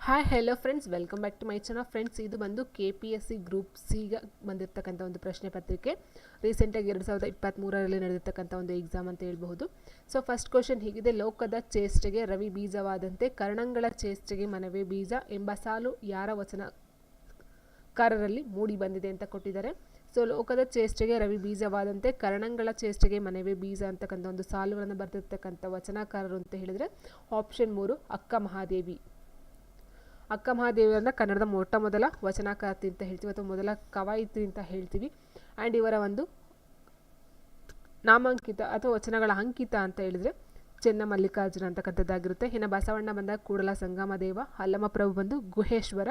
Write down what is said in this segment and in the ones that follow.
Hi hello friends, welcome back to my channel. Friends, ಇದು ಬಂದು KPSC group ಸಿಗೆ ಬಂದಿರತಕ್ಕಂಥ ಒಂದು ಪ್ರಶ್ನೆ ಪತ್ರಿಕೆ. ರೀಸೆಂಟಾಗಿ 2023ರಲ್ಲಿ ನಡೆದಿರ್ತಕ್ಕಂಥ ಒಂದು ಎಕ್ಸಾಮ್ ಅಂತ ಹೇಳ್ಬಹುದು. ಸೊ ಫಸ್ಟ್ ಕ್ವಶನ್ ಹೀಗಿದೆ: ಲೋಕದ ಚೇಷ್ಟೆಗೆ ರವಿ ಬೀಜವಾದಂತೆ ಕರ್ಣಂಗಳ ಚೇಷ್ಟೆಗೆ ಮನವೇ ಬೀಜ ಎಂಬ ಸಾಲು ಯಾರ ವಚನಕಾರರಲ್ಲಿ ಮೂಡಿ ಬಂದಿದೆ ಅಂತ ಕೊಟ್ಟಿದ್ದಾರೆ. ಸೊ ಲೋಕದ ಚೇಷ್ಟೆಗೆ ರವಿ ಬೀಜವಾದಂತೆ ಕರ್ಣಂಗಳ ಚೇಷ್ಟೆಗೆ ಮನವೇ ಬೀಜ ಅಂತಕ್ಕಂಥ ಒಂದು ಸಾಲುಗಳನ್ನು ಬರೆದಿರ್ತಕ್ಕಂಥ ವಚನಕಾರರು ಅಂತ ಹೇಳಿದರೆ ಆಪ್ಷನ್ 3 ಅಕ್ಕ ಮಹಾದೇವಿ. ಅಕ್ಕ ಮಹಾದೇವಿಯನ್ನ ಕನ್ನಡದ ಮೊಟ್ಟ ಮೊದಲ ವಚನಕಾರ್ತಿ ಅಂತ ಹೇಳ್ತೀವಿ ಅಥವಾ ಮೊದಲ ಕವಯಿತ್ರಿ ಅಂತ ಹೇಳ್ತೀವಿ. ಆ್ಯಂಡ್ ಇವರ ಒಂದು ನಾಮಾಂಕಿತ ಅಥವಾ ವಚನಗಳ ಅಂಕಿತ ಅಂತ ಹೇಳಿದರೆ ಚೆನ್ನ ಮಲ್ಲಿಕಾರ್ಜುನ ಅಂತಕ್ಕಂಥದ್ದಾಗಿರುತ್ತೆ. ಇನ್ನು ಬಸವಣ್ಣ ಬಂದಾಗ ಕೂಡಲ ಸಂಗಮ ದೇವ, ಅಲ್ಲಮಪ್ರಭು ಬಂದು ಗುಹೇಶ್ವರ,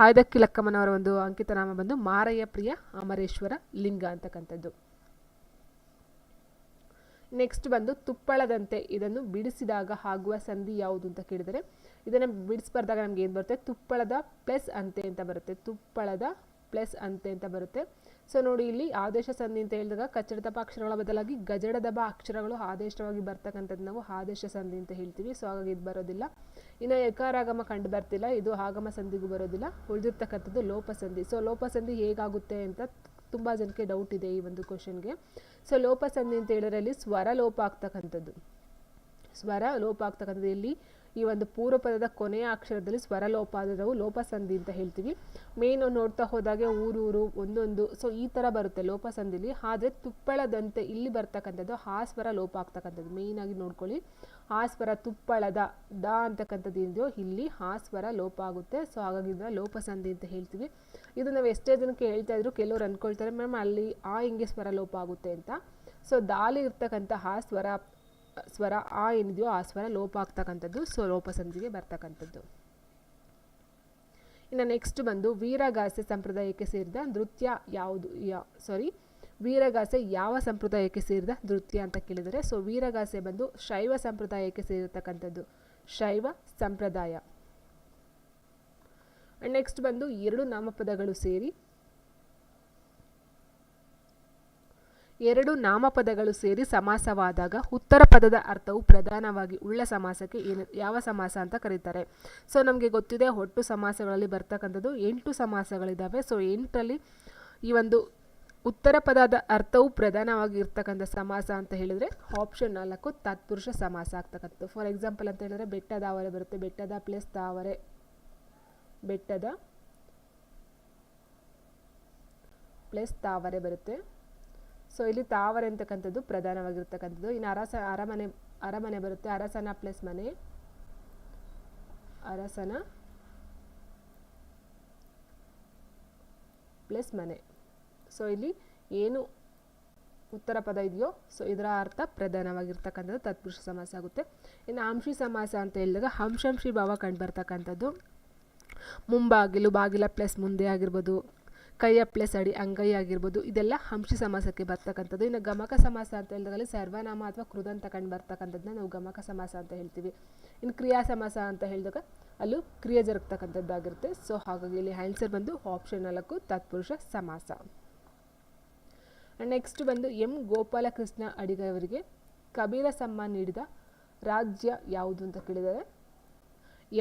ಆಯ್ದಕ್ಕಿ ಲಕ್ಕಮ್ಮನವರ ಒಂದು ಅಂಕಿತ ನಾಮ ಬಂದು ಮಾರಯ್ಯ ಪ್ರಿಯ ಅಮರೇಶ್ವರ ಲಿಂಗ ಅಂತಕ್ಕಂಥದ್ದು. ನೆಕ್ಸ್ಟ್ ಬಂದು ತುಪ್ಪಳದಂತೆ ಇದನ್ನು ಬಿಡಿಸಿದಾಗ ಆಗುವ ಸಂಧಿ ಯಾವುದು ಅಂತ ಕೇಳಿದರೆ, ಇದನ್ನು ಬಿಡಿಸ್ಬಾರ್ದಾಗ ನಮ್ಗೆ ಏನು ಬರುತ್ತೆ? ತುಪ್ಪಳದ ಪ್ಲಸ್ ಅಂತೆ ಅಂತ ಬರುತ್ತೆ. ತುಪ್ಪಳದ ಪ್ಲಸ್ ಅಂತೆ ಅಂತ ಬರುತ್ತೆ. ಸೊ ನೋಡಿ, ಇಲ್ಲಿ ಆದೇಶ ಸಂಧಿ ಅಂತ ಹೇಳಿದಾಗ ಕಚ್ಚಡದಬ ಅಕ್ಷರಗಳ ಬದಲಾಗಿ ಗಜಡದಬ ಅಕ್ಷರಗಳು ಆದೇಶವಾಗಿ ಬರ್ತಕ್ಕಂಥದ್ದು ನಾವು ಆದೇಶ ಸಂಧಿ ಅಂತ ಹೇಳ್ತೀವಿ. ಸೊ ಹಾಗಾಗಿ ಇದು ಬರೋದಿಲ್ಲ. ಇನ್ನು ಯಕಾರಾಗಮ ಕಂಡು ಬರ್ತಿಲ್ಲ, ಇದು ಆಗಮ ಸಂಧಿಗೂ ಬರೋದಿಲ್ಲ. ಉಳಿದಿರ್ತಕ್ಕಂಥದ್ದು ಲೋಪಸಂಧಿ. ಸೊ ಲೋಪಸಂಧಿ ಹೇಗಾಗುತ್ತೆ ಅಂತ ತುಂಬ ಜನಕ್ಕೆ ಡೌಟ್ ಇದೆ ಈ ಒಂದು ಕ್ವಶನ್ಗೆ. ಸೊ ಲೋಪಸಂಧಿ ಅಂತ ಹೇಳಿದ್ರೆ ಇಲ್ಲಿ ಸ್ವರ ಲೋಪ ಆಗ್ತಕ್ಕಂಥದ್ದು. ಸ್ವರ ಲೋಪ ಆಗ್ತಕ್ಕಂಥದ್ದು ಇಲ್ಲಿ ಈ ಒಂದು ಪೂರ್ವ ಪದದ ಕೊನೆಯ ಅಕ್ಷರದಲ್ಲಿ ಸ್ವರ ಲೋಪ ಆದರೆ ನಾವು ಲೋಪಸಂಧಿ ಅಂತ ಹೇಳ್ತೀವಿ. ಮೇನ್ ನೋಡ್ತಾ ಹೋದಾಗೆ ಊರೂರು ಒಂದೊಂದು, ಸೊ ಈ ಥರ ಬರುತ್ತೆ ಲೋಪಸಂಧಿಲಿ. ಆದರೆ ತುಪ್ಪಳದಂತೆ ಇಲ್ಲಿ ಬರ್ತಕ್ಕಂಥದ್ದು ಆ ಸ್ವರ ಲೋಪ ಆಗ್ತಕ್ಕಂಥದ್ದು. ಮೇಯ್ನ್ ಆಗಿ ನೋಡ್ಕೊಳ್ಳಿ, ಆ ಸ್ವರ ತುಪ್ಪಳದ ದ ಅಂತಕ್ಕಂಥದ್ದು ಇದೆಯೋ ಇಲ್ಲಿ ಆ ಸ್ವರ ಲೋಪ ಆಗುತ್ತೆ. ಸೊ ಹಾಗಾಗಿ ಇದನ್ನ ಲೋಪಸಂಧಿ ಅಂತ ಹೇಳ್ತೀವಿ. ಇದು ನಾವು ಎಷ್ಟೇ ಜನಕ್ಕೆ ಹೇಳ್ತಾ ಇದ್ರು ಕೆಲವರು ಅಂದ್ಕೊಳ್ತಾರೆ ಮ್ಯಾಮ್ ಅಲ್ಲಿ ಆ ಹಿಂಗೆ ಸ್ವರ ಲೋಪ ಆಗುತ್ತೆ ಅಂತ. ಸೊ ದಾಲಿ ಇರ್ತಕ್ಕಂಥ ಆ ಸ್ವರ ಆ ಏನಿದೆಯೋ ಆ ಸ್ವರ ಲೋಪ ಆಗ್ತಕ್ಕಂಥದ್ದು. ಸೊ ಲೋಪಸಂಧಿಗೆ ಬರ್ತಕ್ಕಂಥದ್ದು. ಇನ್ನು ನೆಕ್ಸ್ಟ್ ಬಂದು ವೀರಗಾಸೆ ಸಂಪ್ರದಾಯಕ್ಕೆ ಸೇರಿದ ನೃತ್ಯ ಯಾವುದು? ವೀರಗಾಸೆ ಯಾವ ಸಂಪ್ರದಾಯಕ್ಕೆ ಸೇರಿದ ನೃತ್ಯ ಅಂತ ಕೇಳಿದರೆ, ಸೊ ವೀರಗಾಸೆ ಬಂದು ಶೈವ ಸಂಪ್ರದಾಯಕ್ಕೆ ಸೇರಿರ್ತಕ್ಕಂಥದ್ದು. ಶೈವ ಸಂಪ್ರದಾಯ. ನೆಕ್ಸ್ಟ್ ಬಂದು ಎರಡು ನಾಮಪದಗಳು ಸೇರಿ ಸಮಾಸವಾದಾಗ ಉತ್ತರ ಪದದ ಅರ್ಥವು ಪ್ರಧಾನವಾಗಿ ಉಳ್ಳ ಸಮಾಸಕ್ಕೆ ಯಾವ ಸಮಾಸ ಅಂತ ಕರೀತಾರೆ? ಸೊ ನಮಗೆ ಗೊತ್ತಿದೆ ಒಟ್ಟು ಸಮಾಸಗಳಲ್ಲಿ ಬರ್ತಕ್ಕಂಥದ್ದು 8 ಸಮಾಸಗಳಿದ್ದಾವೆ. ಸೊ 8ರಲ್ಲಿ ಈ ಒಂದು ಉತ್ತರ ಪದದ ಅರ್ಥವು ಪ್ರಧಾನವಾಗಿ ಇರ್ತಕ್ಕಂಥ ಸಮಾಸ ಅಂತ ಹೇಳಿದರೆ ಆಪ್ಷನ್ 4 ತತ್ಪುರುಷ ಸಮಾಸ ಆಗ್ತಕ್ಕಂಥದ್ದು. ಫಾರ್ ಎಕ್ಸಾಂಪಲ್ ಅಂತ ಹೇಳಿದ್ರೆ ಬೆಟ್ಟದಾವರೆ ಬರುತ್ತೆ. ಬೆಟ್ಟದ ಪ್ಲಸ್ ತಾವರೆ, ಬೆಟ್ಟದ ಪ್ಲಸ್ ತಾವರೆ ಬರುತ್ತೆ. ಸೊ ಇಲ್ಲಿ ತಾವರೆ ಅಂತಕ್ಕಂಥದ್ದು ಪ್ರಧಾನವಾಗಿರ್ತಕ್ಕಂಥದ್ದು. ಇನ್ನು ಅರಮನೆ ಬರುತ್ತೆ. ಅರಸನ ಪ್ಲಸ್ ಮನೆ, ಅರಸನ ಪ್ಲಸ್ ಮನೆ. ಸೊ ಇಲ್ಲಿ ಏನು ಉತ್ತರ ಪದ ಇದೆಯೋ ಸೊ ಇದರ ಅರ್ಥ ಪ್ರಧಾನವಾಗಿರ್ತಕ್ಕಂಥದ್ದು ತತ್ಪುರುಷ ಸಮಾಸ ಆಗುತ್ತೆ. ಇನ್ನು ಅಂಶಿ ಸಮಾಸ ಅಂತ ಹೇಳಿದಾಗ ಅಂಶಂಶಿ ಭಾವ ಕಂಡು ಬರ್ತಕ್ಕಂಥದ್ದು. ಮುಂಬಾಗಿಲು, ಬಾಗಿಲ ಪ್ಲಸ್ ಮುಂದೆ ಆಗಿರ್ಬೋದು, ಕೈಯ ಪ್ಲಸ್ ಅಡಿ ಅಂಗೈ ಆಗಿರ್ಬೋದು, ಇದೆಲ್ಲ ಅಂಶಿ ಸಮಾಸಕ್ಕೆ ಬರ್ತಕ್ಕಂಥದ್ದು. ಇನ್ನು ಗಮಕ ಸಮಾಸ ಅಂತ ಹೇಳಿದಾಗ ಸರ್ವನಾಮ ಅಥವಾ ಕೃದಂತ ಕಂಡು ಬರ್ತಕ್ಕಂಥದ್ದನ್ನ ನಾವು ಗಮಕ ಸಮಾಸ ಅಂತ ಹೇಳ್ತೀವಿ. ಇನ್ನು ಕ್ರಿಯಾ ಸಮಾಸ ಅಂತ ಹೇಳಿದಾಗ ಅಲ್ಲೂ ಕ್ರಿಯೆ ಜರುಗ್ತಕ್ಕಂಥದ್ದಾಗಿರುತ್ತೆ. ಸೊ ಹಾಗಾಗಿ ಇಲ್ಲಿ ಆನ್ಸರ್ ಬಂದು ಆಪ್ಷನ್ 4 ತತ್ಪುರುಷ ಸಮಾಸ. ನೆಕ್ಸ್ಟ್ ಬಂದು ಎಂ ಗೋಪಾಲಕೃಷ್ಣ ಅಡಿಗರವರಿಗೆ ಕಬೀರ ಸಮ್ಮಾನ್ ನೀಡಿದ ರಾಜ್ಯ ಯಾವುದು ಅಂತ ಕೇಳಿದರೆ,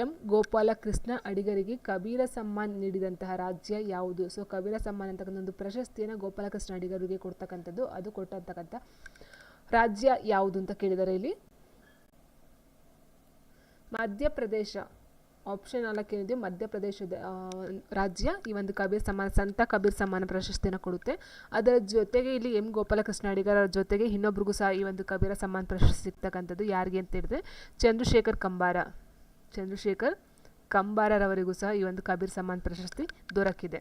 ಎಂ ಗೋಪಾಲಕೃಷ್ಣ ಅಡಿಗರಿಗೆ ಕಬೀರ ಸಮ್ಮಾನ್ ನೀಡಿದಂತಹ ರಾಜ್ಯ ಯಾವುದು? ಸೊ ಕಬೀರ ಸಮ್ಮಾನ್ ಅಂತಕ್ಕಂಥ ಒಂದು ಪ್ರಶಸ್ತಿಯನ್ನು ಗೋಪಾಲಕೃಷ್ಣ ಅಡಿಗರಿಗೆ ಕೊಡ್ತಕ್ಕಂಥದ್ದು. ಅದು ಕೊಟ್ಟಂತಕ್ಕಂಥ ರಾಜ್ಯ ಯಾವುದು ಅಂತ ಕೇಳಿದರೆ ಇಲ್ಲಿ ಮಧ್ಯಪ್ರದೇಶ. ಆಪ್ಷನ್ 4 ಏನಿದೆಯೋ ಮಧ್ಯಪ್ರದೇಶದ ರಾಜ್ಯ ಈ ಒಂದು ಕಬೀರ್ ಸಮ್ಮಾನ್, ಸಂತ ಕಬೀರ್ ಸಮ್ಮಾನ ಪ್ರಶಸ್ತಿಯನ್ನು ಕೊಡುತ್ತೆ. ಅದರ ಜೊತೆಗೆ ಇಲ್ಲಿ ಎಂ ಗೋಪಾಲಕೃಷ್ಣ ಅಡಿಗರ ಜೊತೆಗೆ ಇನ್ನೊಬ್ರಿಗೂ ಸಹ ಈ ಒಂದು ಕಬೀರ ಸಮ್ಮಾನ್ ಪ್ರಶಸ್ತಿ ಸಿಗ್ತಕ್ಕಂಥದ್ದು. ಯಾರಿಗೆ ಅಂತ ಹೇಳಿದ್ರೆ ಚಂದ್ರಶೇಖರ್ ಕಂಬಾರರವರಿಗೂ ಸಹ ಈ ಒಂದು ಕಬೀರ್ ಸಮ್ಮಾನ್ ಪ್ರಶಸ್ತಿ ದೊರಕಿದೆ.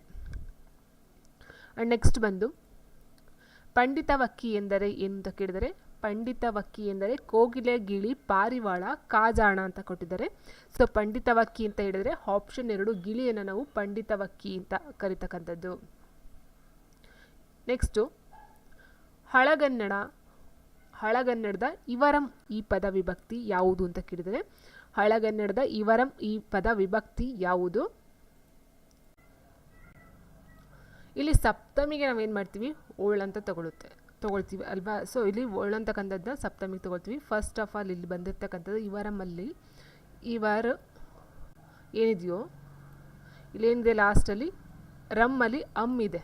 ಅಂಡ್ ನೆಕ್ಸ್ಟ್ ಬಂದು ಪಂಡಿತವಕ್ಕಿ ಎಂದರೆ ಏನು ಅಂತ ಕೇಳಿದರೆ, ಪಂಡಿತವಕ್ಕಿ ಎಂದರೆ ಕೋಗಿಲೆ, ಗಿಳಿ, ಪಾರಿವಾಳ, ಕಾಜಾಣ ಅಂತ ಕೊಟ್ಟಿದ್ದಾರೆ. ಸೊ ಪಂಡಿತವಕ್ಕಿ ಅಂತ ಹೇಳಿದರೆ ಆಪ್ಷನ್ 2 ಗಿಳಿಯನ್ನು ನಾವು ಪಂಡಿತವಕ್ಕಿ ಅಂತ ಕರಿತಕ್ಕಂಥದ್ದು. ನೆಕ್ಸ್ಟು ಹಳಗನ್ನಡದ ಇವರಂ ಈ ಪದ ವಿಭಕ್ತಿ ಯಾವುದು ಅಂತ ಕೇಳಿದರೆ, ಹಳಗನ್ನಡದ ಇವರಂ ಈ ಪದ ವಿಭಕ್ತಿ ಯಾವುದು? ಇಲ್ಲಿ ಸಪ್ತಮಿಗೆ ನಾವೇನು ಮಾಡ್ತೀವಿ? ಓಳ್ ಅಂತ ತಗೊಳ್ತೀವಿ ಅಲ್ವಾ. ಸೊ ಇಲ್ಲಿ ಓಳ್ ಅಂತಕ್ಕಂಥದ್ದನ್ನ ಸಪ್ತಮಿಗೆ ತಗೊಳ್ತೀವಿ. ಫಸ್ಟ್ ಆಫ್ ಆಲ್ ಇಲ್ಲಿ ಬಂದಿರ್ತಕ್ಕಂಥದ್ದು ಇವರಮಲ್ಲಿ ಏನಿದೆಯೋ ಇಲ್ಲೇನಿದೆ ಲಾಸ್ಟಲ್ಲಿ ರಮ್ಮಲ್ಲಿ ಇದೆ.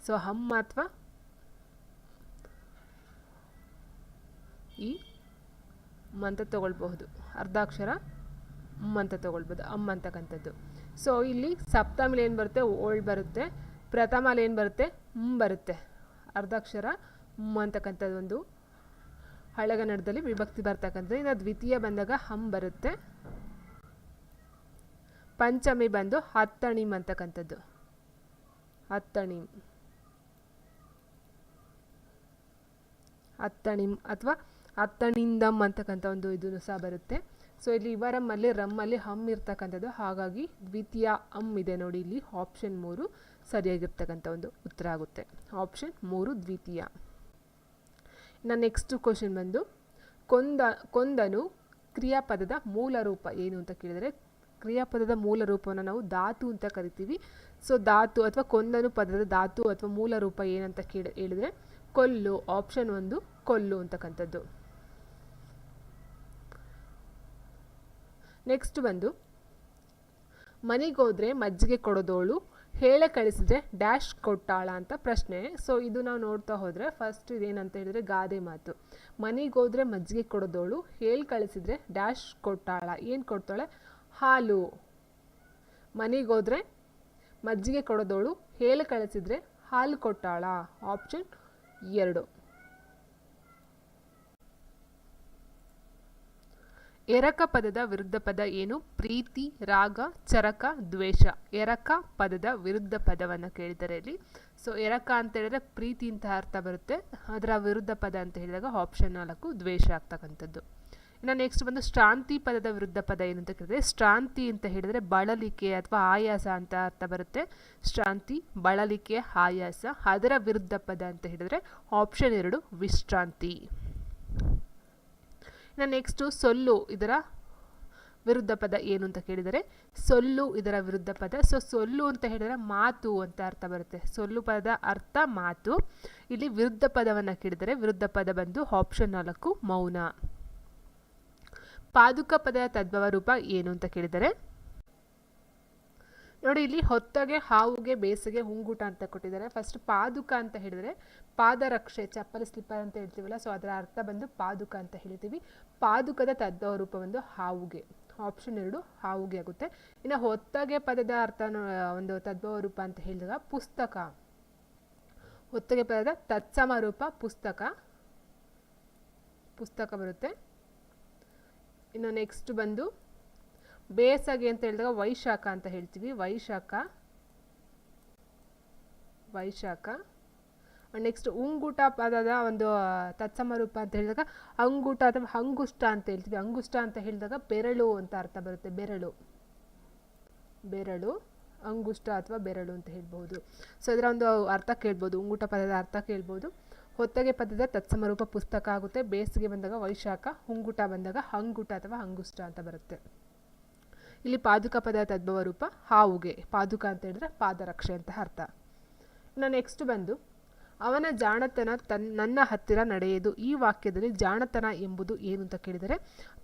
ಸೊ ಅಥವಾ ಈ ಅಂತ ತಗೊಳ್ಬಹುದು, ಅರ್ಧಾಕ್ಷರ ಅಂತ ತಗೊಳ್ಬೋದು, ಅಂತಕ್ಕಂಥದ್ದು. ಸೊ ಇಲ್ಲಿ ಸಪ್ತಮಿಲಿ ಏನು ಬರುತ್ತೆ, ಓಲ್ಡ್ ಬರುತ್ತೆ. ಪ್ರಥಮಲ್ಲಿ ಏನು ಬರುತ್ತೆ, ಬರುತ್ತೆ. ಅರ್ಧಾಕ್ಷರ ಅಂತಕ್ಕಂಥದ್ದು ಒಂದು ಹಳಗನ್ನಡದಲ್ಲಿ ವಿಭಕ್ತಿ ಬರ್ತಕ್ಕಂಥದ್ದು. ಇನ್ನು ದ್ವಿತೀಯ ಬಂದಾಗ ಬರುತ್ತೆ. ಪಂಚಮಿ ಬಂದು ಹತ್ತಣಿಮ್ ಅಂತಕ್ಕಂಥದ್ದು, ಹತ್ತಣಿಮ್ ಅಥವಾ ಹತ್ತಣಿಂದಮ್ ಅಂತಕ್ಕಂಥ ಒಂದು ಇದನ್ನು ಸಹ ಬರುತ್ತೆ. ಸೊ ಇಲ್ಲಿ ಇವರಮ್ಮಲ್ಲಿ ರಮ್ಮಲ್ಲಿ ಇರ್ತಕ್ಕಂಥದ್ದು, ಹಾಗಾಗಿ ದ್ವಿತೀಯ ಇದೆ ನೋಡಿ. ಇಲ್ಲಿ ಆಪ್ಷನ್ 3 ಸರಿಯಾಗಿರ್ತಕ್ಕಂಥ ಒಂದು ಉತ್ತರ ಆಗುತ್ತೆ. ಆಪ್ಷನ್ 3 ದ್ವಿತೀಯ. ಇನ್ನು ನೆಕ್ಸ್ಟ್ ಕ್ವಶನ್ ಬಂದು ಕೊಂದನು ಕ್ರಿಯಾಪದದ ಮೂಲ ರೂಪ ಏನು ಅಂತ ಕೇಳಿದರೆ, ಕ್ರಿಯಾಪದದ ಮೂಲ ರೂಪವನ್ನು ನಾವು ಧಾತು ಅಂತ ಕರಿತೀವಿ. ಸೊ ಧಾತು ಅಥವಾ ಕೊಂದನು ಪದದ ಧಾತು ಅಥವಾ ಮೂಲ ರೂಪ ಏನಂತ ಹೇಳಿದರೆ ಕೊಲ್ಲು. ಆಪ್ಷನ್ 1 ಕೊಲ್ಲು ಅಂತಕ್ಕಂಥದ್ದು. ನೆಕ್ಸ್ಟ್ ಬಂದು ಮನೆಗೋದ್ರೆ ಮಜ್ಜಿಗೆ ಕೊಡೋದೋಳು, ಹೇಳೆ ಕಳಿಸಿದ್ರೆ ಡ್ಯಾಶ್ ಕೊಟ್ಟಾಳ ಅಂತ ಪ್ರಶ್ನೆ. ಸೊ ಇದು ನಾವು ನೋಡ್ತಾ ಹೋದರೆ ಫಸ್ಟ್ ಇದೇನಂತ ಹೇಳಿದ್ರೆ ಗಾದೆ ಮಾತು. ಮನೆಗೋದ್ರೆ ಮಜ್ಜಿಗೆ ಕೊಡೋದೋಳು, ಹೇಳಿ ಕಳಿಸಿದ್ರೆ ಡ್ಯಾಶ್ ಕೊಟ್ಟಾಳ. ಏನು ಕೊಡ್ತಾಳೆ, ಹಾಲು. ಮನೆಗೋದ್ರೆ ಮಜ್ಜಿಗೆ ಕೊಡೋದೋಳು, ಹೇಳಿ ಕಳಿಸಿದ್ರೆ ಹಾಲು ಕೊಟ್ಟಾಳ. ಆಪ್ಷನ್ 2. ಎರಕ ಪದದ ವಿರುದ್ಧ ಪದ ಏನು, ಪ್ರೀತಿ, ರಾಗ, ಚರಕ, ದ್ವೇಷ. ಎರಕ ಪದದ ವಿರುದ್ಧ ಪದವನ್ನು ಕೇಳಿದರೆ ಇಲ್ಲಿ. ಸೊ ಎರಕ ಅಂತ ಹೇಳಿದ್ರೆ ಪ್ರೀತಿ ಅಂತ ಅರ್ಥ ಬರುತ್ತೆ. ಅದರ ವಿರುದ್ಧ ಪದ ಅಂತ ಹೇಳಿದಾಗ ಆಪ್ಷನ್ 4 ದ್ವೇಷ ಆಗ್ತಕ್ಕಂಥದ್ದು. ಇನ್ನು ನೆಕ್ಸ್ಟ್ ಬಂದು ಶ್ರಾಂತಿ ಪದದ ವಿರುದ್ಧ ಪದ ಏನು ಅಂತ ಕೇಳಿದ್ರೆ, ಶ್ರಾಂತಿ ಅಂತ ಹೇಳಿದ್ರೆ ಬಳಲಿಕೆ ಅಥವಾ ಆಯಾಸ ಅಂತ ಅರ್ಥ ಬರುತ್ತೆ. ಶ್ರಾಂತಿ, ಬಳಲಿಕೆ, ಆಯಾಸ. ಅದರ ವಿರುದ್ಧ ಪದ ಅಂತ ಹೇಳಿದ್ರೆ ಆಪ್ಷನ್ 2 ವಿಶ್ರಾಂತಿ. ಇನ್ನು ನೆಕ್ಸ್ಟು ಸೊಲ್ಲು, ಇದರ ವಿರುದ್ಧ ಪದ ಏನು ಅಂತ ಕೇಳಿದರೆ ಸೊಲ್ಲು ಇದರ ವಿರುದ್ಧ ಪದ. ಸೊ ಸೊಲ್ಲು ಅಂತ ಹೇಳಿದರೆ ಮಾತು ಅಂತ ಅರ್ಥ ಬರುತ್ತೆ. ಸೊಲ್ಲು ಪದದ ಅರ್ಥ ಮಾತು. ಇಲ್ಲಿ ವಿರುದ್ಧ ಪದವನ್ನು ಕೇಳಿದರೆ ವಿರುದ್ಧ ಪದ ಬಂದು ಆಪ್ಷನ್ 4 ಮೌನ. ಪಾದುಕ ಪದದ ತದ್ಭವ ರೂಪ ಏನು ಅಂತ ಕೇಳಿದರೆ ನೋಡಿ, ಇಲ್ಲಿ ಹೊತ್ತಗೆ, ಹಾವುಗೆ, ಬೇಸಿಗೆ, ಹುಂಗುಟ ಅಂತ ಕೊಟ್ಟಿದ್ದಾರೆ. ಫಸ್ಟ್ ಪಾದುಕ ಅಂತ ಹೇಳಿದರೆ ಪಾದರಕ್ಷೆ, ಚಪ್ಪಲಿ, ಸ್ಲಿಪ್ಪರ್ ಅಂತ ಹೇಳ್ತೀವಲ್ಲ. ಸೊ ಅದರ ಅರ್ಥ ಬಂದು ಪಾದುಕ ಅಂತ ಹೇಳ್ತೀವಿ. ಪಾದುಕದ ತದ್ಭವ ರೂಪ ಬಂದು ಹಾವುಗೆ. ಆಪ್ಷನ್ 2 ಹಾವುಗೆ ಆಗುತ್ತೆ. ಇನ್ನು ಹೊತ್ತಗೆ ಪದದ ಅರ್ಥ ಒಂದು ತದ್ಭವ ರೂಪ ಅಂತ ಹೇಳಿದಾಗ ಪುಸ್ತಕ. ಹೊತ್ತಗೆ ಪದದ ತತ್ಸಮ ರೂಪ ಪುಸ್ತಕ ಬರುತ್ತೆ. ಇನ್ನು ನೆಕ್ಸ್ಟ್ ಬಂದು ಬೇಸಗೆ ಅಂತ ಹೇಳಿದಾಗ ವೈಶಾಖ ಅಂತ ಹೇಳ್ತೀವಿ. ವೈಶಾಖ. ನೆಕ್ಸ್ಟ್ ಉಂಗುಟ ಪದದ ಒಂದು ತತ್ಸಮ ರೂಪ ಅಂತ ಹೇಳಿದಾಗ ಅಂಗುಟ ಅಥವಾ ಅಂಗುಷ್ಟ ಅಂತ ಹೇಳ್ತೀವಿ. ಅಂಗುಷ್ಟ ಅಂತ ಹೇಳಿದಾಗ ಬೆರಳು ಅಂತ ಅರ್ಥ ಬರುತ್ತೆ. ಬೆರಳು, ಅಂಗುಷ್ಟ ಅಥವಾ ಬೆರಳು ಅಂತ ಹೇಳ್ಬೋದು. ಸೊ ಇದರ ಒಂದು ಅರ್ಥ ಕೇಳ್ಬೋದು, ಉಂಗುಟ ಪದದ ಅರ್ಥ ಕೇಳ್ಬೋದು. ಹೊತ್ತಗೆ ಪದದ ತತ್ಸಮ ರೂಪ ಪುಸ್ತಕ ಆಗುತ್ತೆ. ಬೇಸಿಗೆ ಬಂದಾಗ ವೈಶಾಖ, ಹುಂಗುಟ ಬಂದಾಗ ಅಂಗುಟ ಅಥವಾ ಅಂಗುಷ್ಟ ಅಂತ ಬರುತ್ತೆ. ಇಲ್ಲಿ ಪಾದುಕ ಪದದ ತದ್ಭವ ರೂಪ ಹಾವುಗೆ. ಪಾದುಕ ಅಂತ ಹೇಳಿದ್ರೆ ಪಾದರಕ್ಷೆ ಅಂತ ಅರ್ಥ. ಇನ್ನು ನೆಕ್ಸ್ಟ್ ಬಂದು ಅವನ ಜಾಣತನ ನನ್ನ ಹತ್ತಿರ ನಡೆಯುವುದು. ಈ ವಾಕ್ಯದಲ್ಲಿ ಜಾಣತನ ಎಂಬುದು ಏನು ಅಂತ ಕೇಳಿದರೆ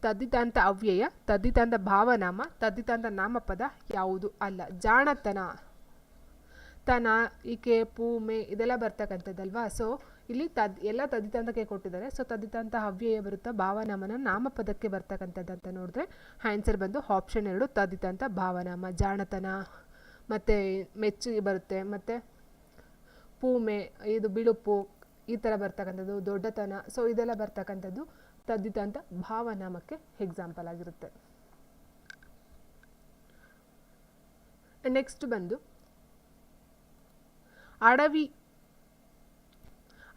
ತದ್ದಿತಾಂತ ಅವ್ಯಯ, ತದ್ದಿತಾಂತ ಭಾವನಾಮ, ತದ್ದಿತಾಂತ ನಾಮಪದ ಯಾವುದು ಅಲ್ಲ. ಜಾಣತನ, ತನ, ಈಕೆ, ಪೂಮೆ ಇದೆಲ್ಲ ಬರ್ತಕ್ಕಂಥದ್ದಲ್ವಾ. ಸೊ ಇಲ್ಲಿ ಎಲ್ಲ ತದ್ದಿತಾಂತಕ್ಕೆ ಕೊಟ್ಟಿದ್ದಾರೆ. ಸೊ ತದ್ದಿತಾಂತ ಅವ್ಯಯ ಬರುತ್ತಾ, ಭಾವನಾಮನ ನಾಮಪದಕ್ಕೆ ಬರ್ತಕ್ಕಂಥದ್ದು ಅಂತ ನೋಡಿದ್ರೆ ಆನ್ಸರ್ ಬಂದು ಆಪ್ಷನ್ 2 ತದ್ದಿತಾಂತ ಭಾವನಾಮ. ಜಾಣತನ ಮತ್ತು ಮೆಚ್ಚುಗೆ ಬರುತ್ತೆ, ಮತ್ತು ಪೂಮೆ, ಇದು ಬಿಳುಪು, ಈ ಥರ ಬರ್ತಕ್ಕಂಥದ್ದು, ದೊಡ್ಡತನ. ಸೊ ಇದೆಲ್ಲ ಬರ್ತಕ್ಕಂಥದ್ದು ತದ್ದಿತಾಂತ ಭಾವನಾಮಕ್ಕೆ ಎಕ್ಸಾಂಪಲ್ ಆಗಿರುತ್ತೆ. ನೆಕ್ಸ್ಟ್ ಬಂದು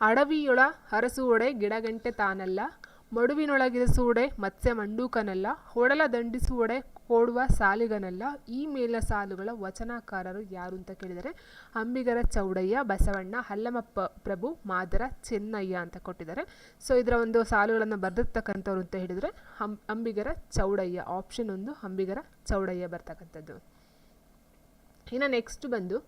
ಅಡವಿಯೊಳ ಹರಸುವೊಡೆ ಗಿಡಗಂಟೆ ತಾನಲ್ಲ, ಮಡುವಿನೊಳಗಿರಿಸುವೊಡೆ ಮತ್ಸ್ಯ ಮಂಡೂಕನಲ್ಲ, ಹೊಡಲ ದಂಡಿಸುವೊಡೆ ಕೋಡುವ ಸಾಲಿಗನಲ್ಲ. ಈ ಮೇಲ ಸಾಲುಗಳ ವಚನಕಾರರು ಯಾರು ಅಂತ ಕೇಳಿದರೆ ಅಂಬಿಗರ ಚೌಡಯ್ಯ, ಬಸವಣ್ಣ, ಹಲ್ಲಮ ಪ್ರಭು, ಮಾದರ ಚೆನ್ನಯ್ಯ ಅಂತ ಕೊಟ್ಟಿದ್ದಾರೆ. ಸೊ ಇದರ ಒಂದು ಸಾಲುಗಳನ್ನು ಬರೆದಿರ್ತಕ್ಕಂಥವ್ರು ಅಂತ ಹೇಳಿದರೆ ಅಂಬಿಗರ ಚೌಡಯ್ಯ. ಆಪ್ಷನ್ 1 ಅಂಬಿಗರ ಚೌಡಯ್ಯ ಬರ್ತಕ್ಕಂಥದ್ದು. ಇನ್ನು ನೆಕ್ಸ್ಟ್ ಬಂದು